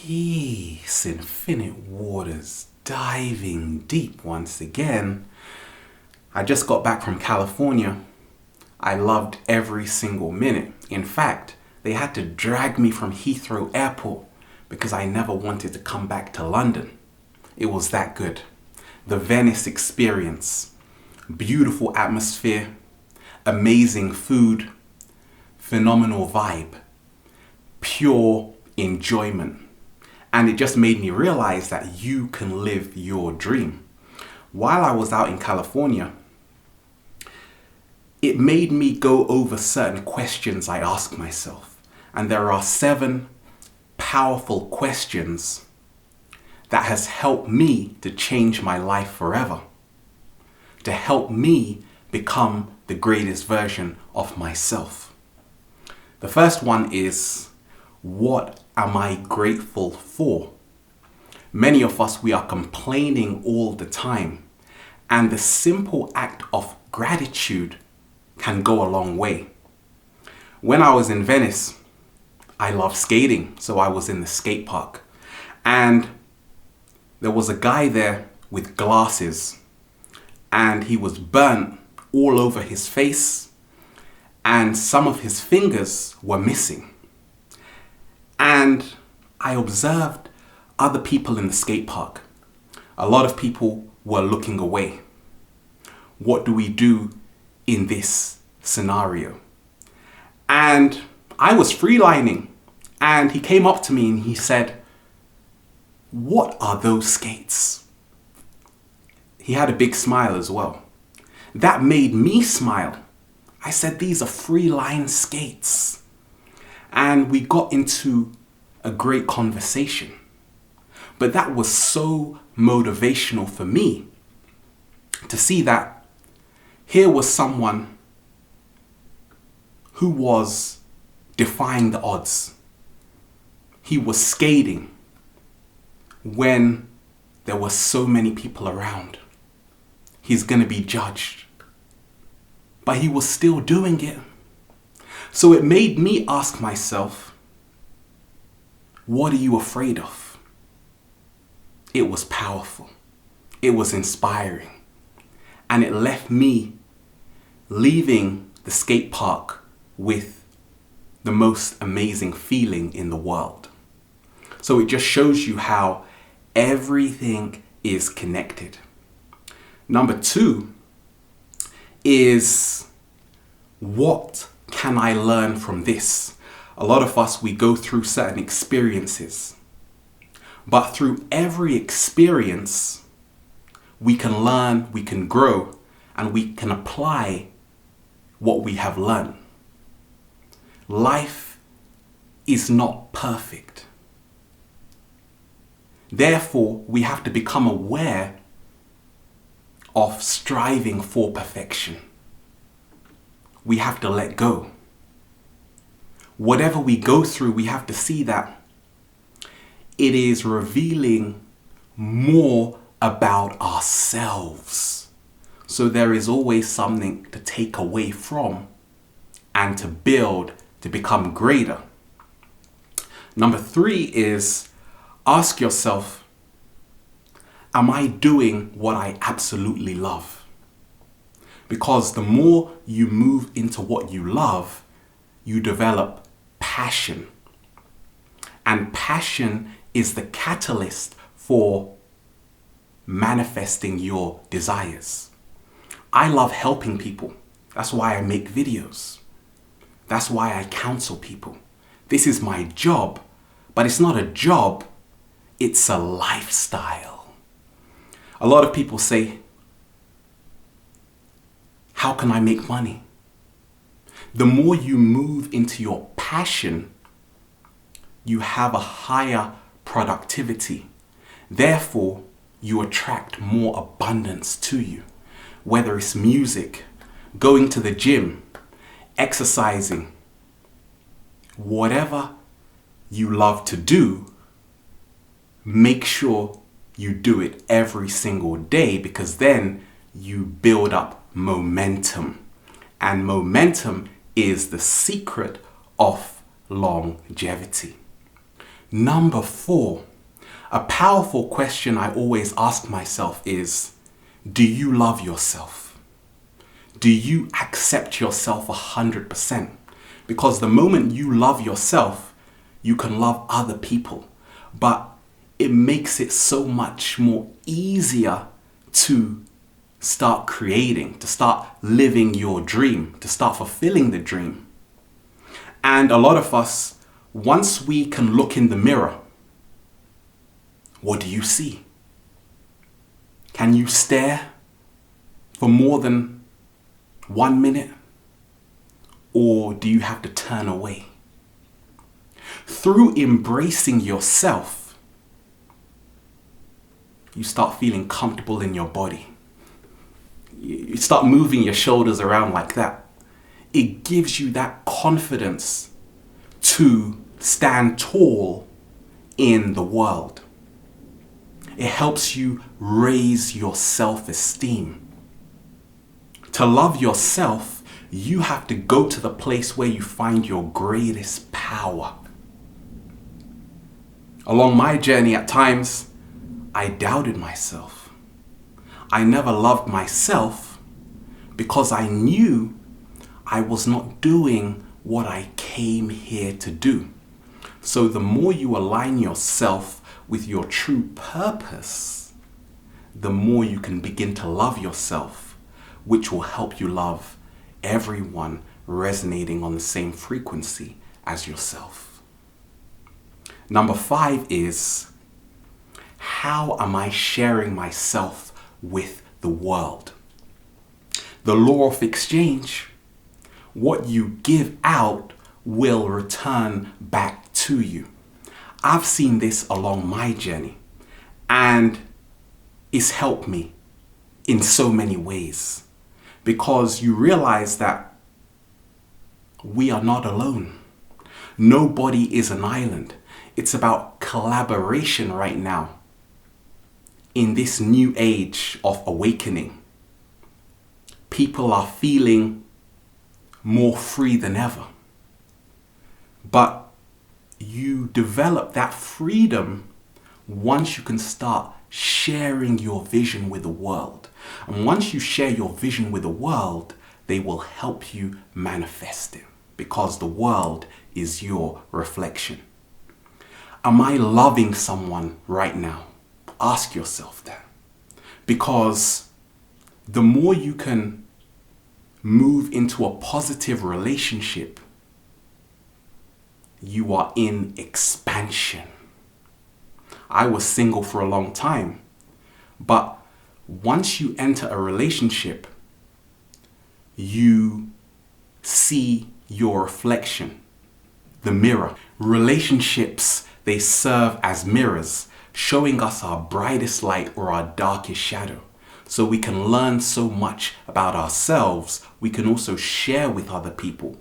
Peace, infinite waters, diving deep once again. I just got back from California. I loved every single minute. In fact, they had to drag me from Heathrow Airport because I never wanted to come back to London. It was that good. The Venice experience, beautiful atmosphere, amazing food, phenomenal vibe, pure enjoyment. And it just made me realize that you can live your dream. While I was out in California, it made me go over certain questions I ask myself. And there are 7 powerful questions that has helped me to change my life forever, to help me become the greatest version of myself. The first one is, what am I grateful for? Many of us, we are complaining all the time, and the simple act of gratitude can go a long way. When I was in Venice, I love skating, so I was in the skate park, and there was a guy there with glasses, and he was burnt all over his face, and some of his fingers were missing. And I observed other people in the skate park. A lot of people were looking away. What do we do in this scenario? And I was freelining, and he came up to me and he said, "What are those skates?" He had a big smile as well. That made me smile. I said, "These are freeline skates." And we got into a great conversation. But that was so motivational for me to see that here was someone who was defying the odds. He was skating when there were so many people around. He's going to be judged. But he was still doing it. So it made me ask myself, what are you afraid of? It was powerful. It was inspiring. And it left me leaving the skate park with the most amazing feeling in the world. So it just shows you how everything is connected. Number 2 is, what can I learn from this? A lot of us, we go through certain experiences, but through every experience, we can learn, we can grow, and we can apply what we have learned. Life is not perfect. Therefore, we have to become aware of striving for perfection. We have to let go. Whatever we go through, we have to see that it is revealing more about ourselves. So there is always something to take away from and to build, to become greater. Number 3 is, ask yourself, am I doing what I absolutely love? Because the more you move into what you love, you develop passion. And passion is the catalyst for manifesting your desires. I love helping people. That's why I make videos. That's why I counsel people. This is my job, but it's not a job, it's a lifestyle. A lot of people say, how can I make money? The more you move into your passion, you have a higher productivity. Therefore, you attract more abundance to you. Whether it's music, going to the gym, exercising, whatever you love to do, make sure you do it every single day, because then you build up momentum. And momentum is the secret of longevity. Number 4, a powerful question I always ask myself is, do you love yourself? Do you accept yourself 100%? Because the moment you love yourself, you can love other people. But it makes it so much more easier to start creating, to start living your dream, to start fulfilling the dream. And a lot of us, once we can look in the mirror, what do you see? Can you stare for more than 1 minute? Or do you have to turn away? Through embracing yourself, you start feeling comfortable in your body. You start moving your shoulders around like that. It gives you that confidence to stand tall in the world. It helps you raise your self-esteem. To love yourself, you have to go to the place where you find your greatest power. Along my journey, at times, I doubted myself. I never loved myself because I knew I was not doing what I came here to do. So the more you align yourself with your true purpose, the more you can begin to love yourself, which will help you love everyone resonating on the same frequency as yourself. Number 5 is, how am I sharing myself with the world? The law of exchange. What you give out will return back to you. I've seen this along my journey, and it's helped me in so many ways, because you realize that we are not alone. Nobody is an island. It's about collaboration right now in this new age of awakening. People are feeling more free than ever. But you develop that freedom once you can start sharing your vision with the world. And once you share your vision with the world, they will help you manifest it, because the world is your reflection. Am I loving someone right now? Ask yourself that. Because the more you can move into a positive relationship, you are in expansion. I was single for a long time, but once you enter a relationship, you see your reflection, the mirror. Relationships, they serve as mirrors, showing us our brightest light or our darkest shadow. So we can learn so much about ourselves. We can also share with other people,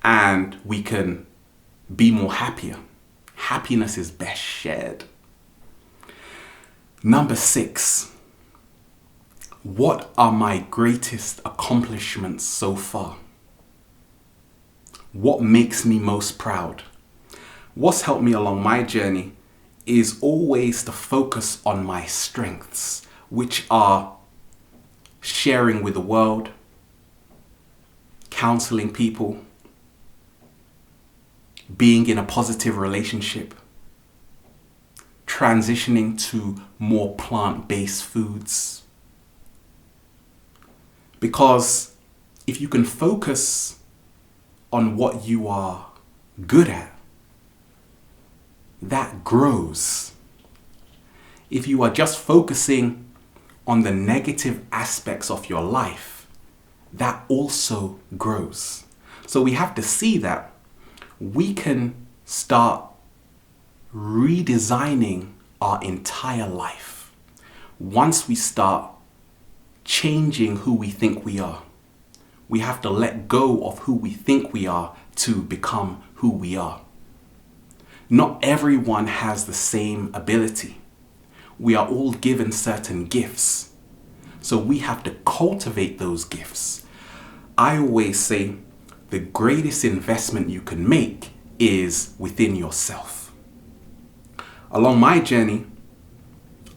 and we can be more happier. Happiness is best shared. Number 6, what are my greatest accomplishments so far? What makes me most proud? What's helped me along my journey is always to focus on my strengths, which are sharing with the world, counseling people, being in a positive relationship, transitioning to more plant-based foods. Because if you can focus on what you are good at, that grows. If you are just focusing on the negative aspects of your life, that also grows. So we have to see that we can start redesigning our entire life once we start changing who we think we are. We have to let go of who we think we are to become who we are. Not everyone has the same ability. We are all given certain gifts. So we have to cultivate those gifts. I always say the greatest investment you can make is within yourself. Along my journey,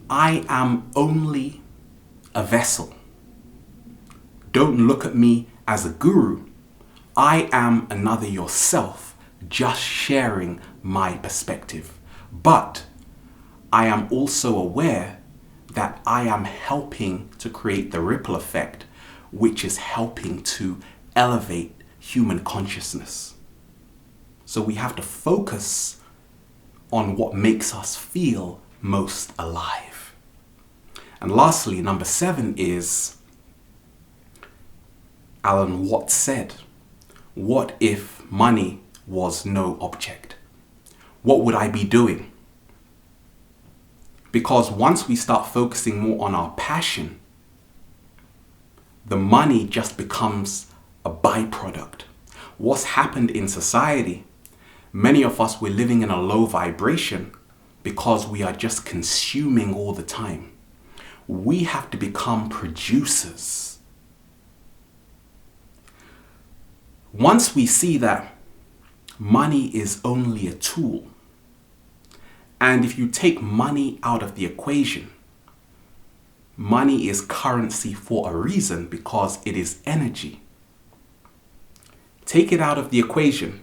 I am only a vessel. Don't look at me as a guru. I am another yourself, just sharing my perspective. But I am also aware that I am helping to create the ripple effect, which is helping to elevate human consciousness. So we have to focus on what makes us feel most alive. And lastly, number 7 is Alan Watts said, what if money was no object? What would I be doing? Because once we start focusing more on our passion, the money just becomes a byproduct. What's happened in society, many of us, we're living in a low vibration because we are just consuming all the time. We have to become producers. Once we see that money is only a tool, and if you take money out of the equation, money is currency for a reason because it is energy. Take it out of the equation.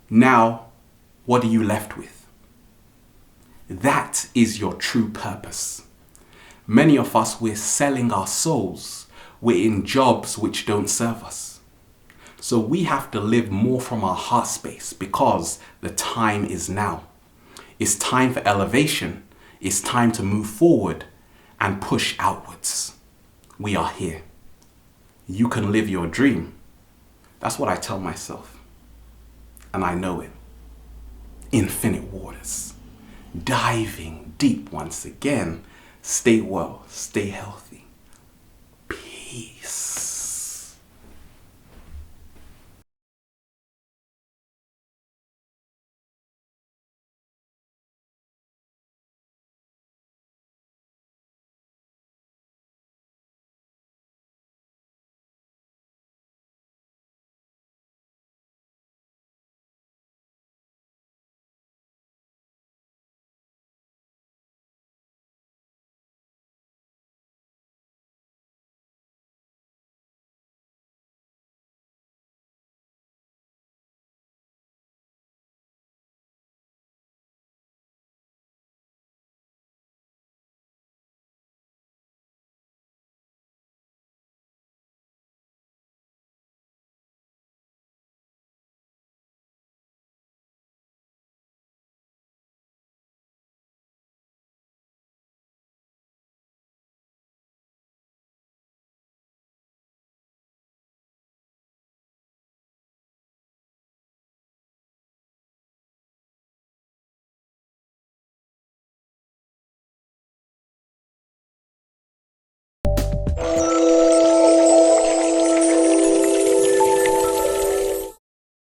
Now, what are you left with? That is your true purpose. Many of us, we're selling our souls. We're in jobs which don't serve us. So we have to live more from our heart space because the time is now. It's time for elevation. It's time to move forward and push outwards. We are here. You can live your dream. That's what I tell myself. And I know it. Infinite waters. Diving deep once again. Stay well. Stay healthy. Peace.